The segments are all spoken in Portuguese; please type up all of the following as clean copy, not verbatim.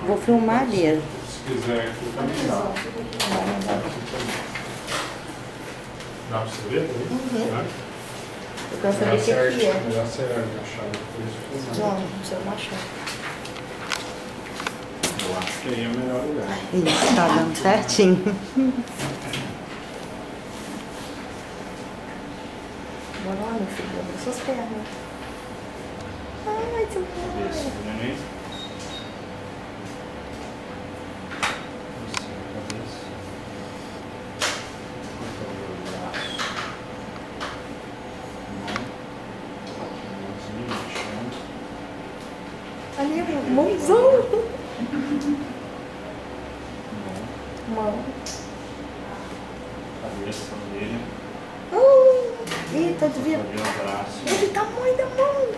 Vou filmar ali. Se quiser aqui também dá. Dá pra você ver? Né? Eu quero saber o que é. Melhor você achar depois. Não, se eu não achar. Eu acho que aí é o melhor lugar. Isso, tá dando certinho. Bora lá, meu filho, abre suas pernas. Ai, seu Cabeça pai. do neném. Ali, mãozão. Mão. Cabeça dele. Eita, devia. Braço. Olha o tamanho da mão.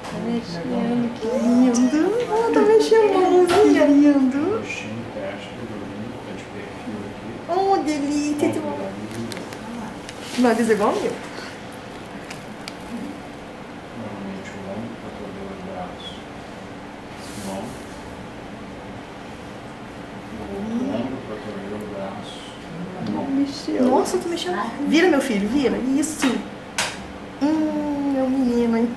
Tá mexendo, que lindo. Oh, tá mexendo a mãozinha, lindo. Roxinho, teste, olhinho, tá de perfil aqui. Oh, delícia. Nariz igual o meu. Normalmente o ombro, cotovelo, braço, mão. Ombro, cotovelo, braço, mão. Mexeu. Nossa, tô mexendo. Vira, meu filho, vira. Isso. Meu menino, hein?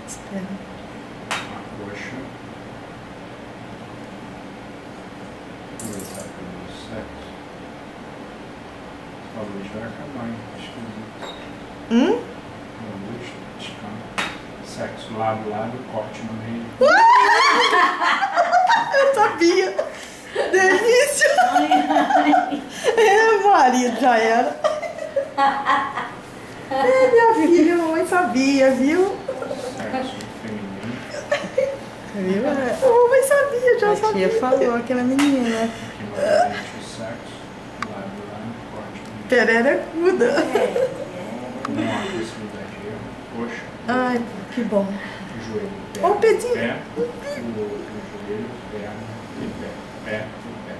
Espera. A coxa. Começar pelo sexo. A luz vai acabar, hein? Esquisito. A luz descamba. Sexo, lado, corte no meio. Eu sabia. Delícia. É, Maria, já era. É, minha filha, a mamãe sabia, viu? Sexo feminino. Viu? A mamãe sabia, já sabia. A tia falou que era menina. Aqui novamente o sexo. Lado, corte no meio. Pererecuda. Não há possibilidade de erro. Coxa. Ai, que bom. Joelho, Ó o perna, pedinho. pé, o outro joelho, perna e pé, pé e pé.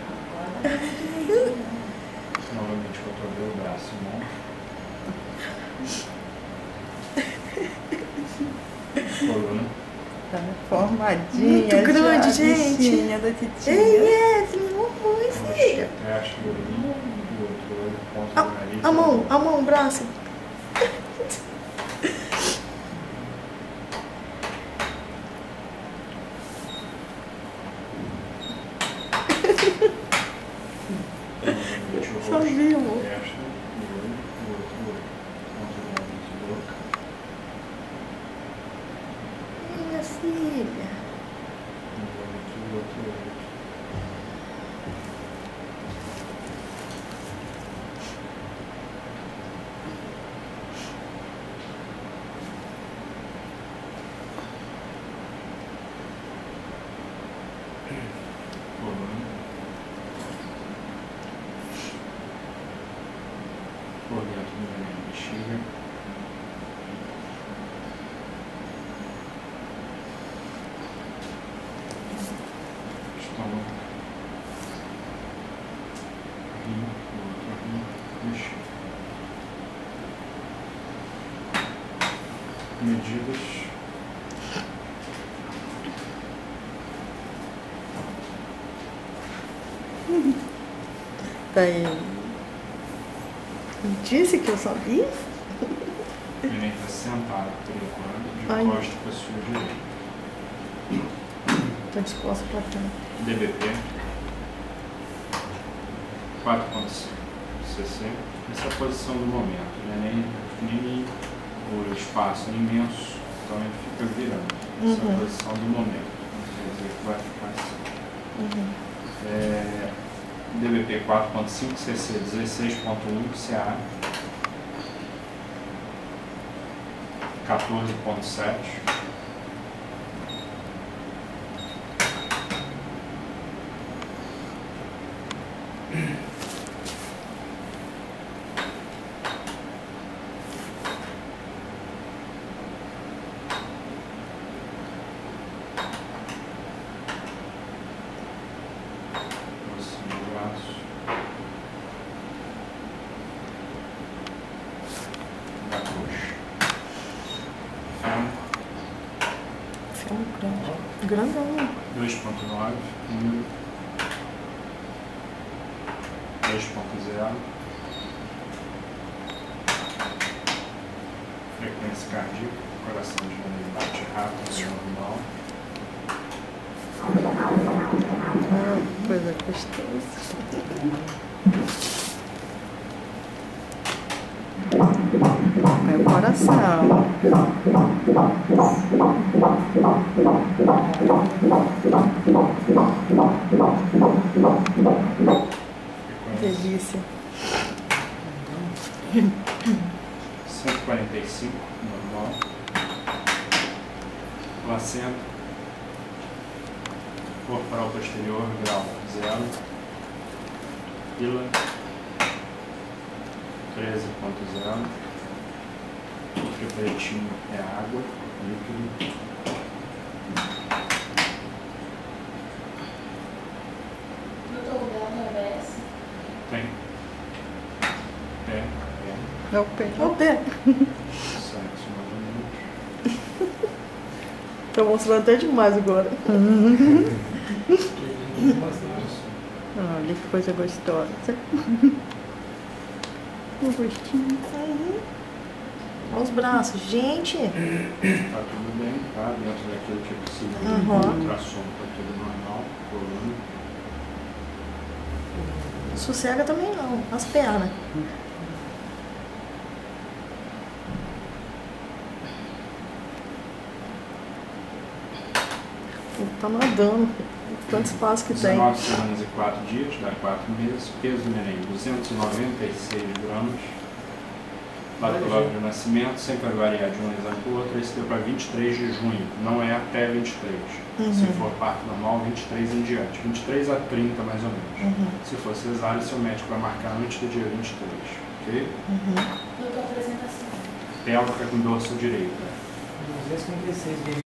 Novamente cotovelo, braço e mão. Coluna. Tá formadinha. Muito grande, já, gente. bichinha da titia. Ei, Evelyn, mamãe, filha. Teste do olhinho, o outro olho, ponta do nariz. A mão, o braço. Novamente o rosto, Sabia, amor. testa, o olho, o outro olho, ponta do nariz e boca. Minha filha. Novamente o outro olho. Coluna. Por dentro do neném, bexiga. Estômago. Rim, o outro rim, bexiga. Medidas. Tá aí. Disse que eu sabia? O neném está sentado por enquanto, de Ai. costa para a sua direita. Tô disposta pra cá. DBP 4.5 cc. Essa é a posição do momento. O neném é pequenininho, o espaço é imenso, então ele fica virando. Essa é a posição do momento. Quer dizer que vai ficar assim. DBP 4.5 cc 16.1 CA 14.7. fêmur, Fêmur grande. Grandão. 2.9, número 2.0, frequência cardíaca, coração de janeiro bate rápido, normal. Ah, coisa gostosa. É o coração. Delícia. 145, normal. Placenta. Corporal posterior, grau 0. Pila 13.0. O pretinho é água, líquido. Doutor, o dela não é BS? Tem. Pé, É o pé. É o pé. sexo, mais ou menos. Tô mostrando até demais agora. Olha que coisa gostosa. O rostinho. Olha os braços. Gente. Tá tudo bem, tá? Dentro daquilo que é possível. O ultrassom tá tudo normal, coluna. Sossega também não. As pernas. Tá nadando. Tanto espaço que tem. 19 semanas e 4 dias, dá 4 meses. Peso do neném, 296 gramas. Data provável de nascimento, sempre vai variar de um exame para o outro. Esse deu para 23 de junho, não é até 23. Se for parto normal, 23 em diante. 23 a 30 mais ou menos. Se for cesárea, seu médico vai marcar antes do dia 23. Ok? Doutor, apresentação. Pélvica com dorso direito. 256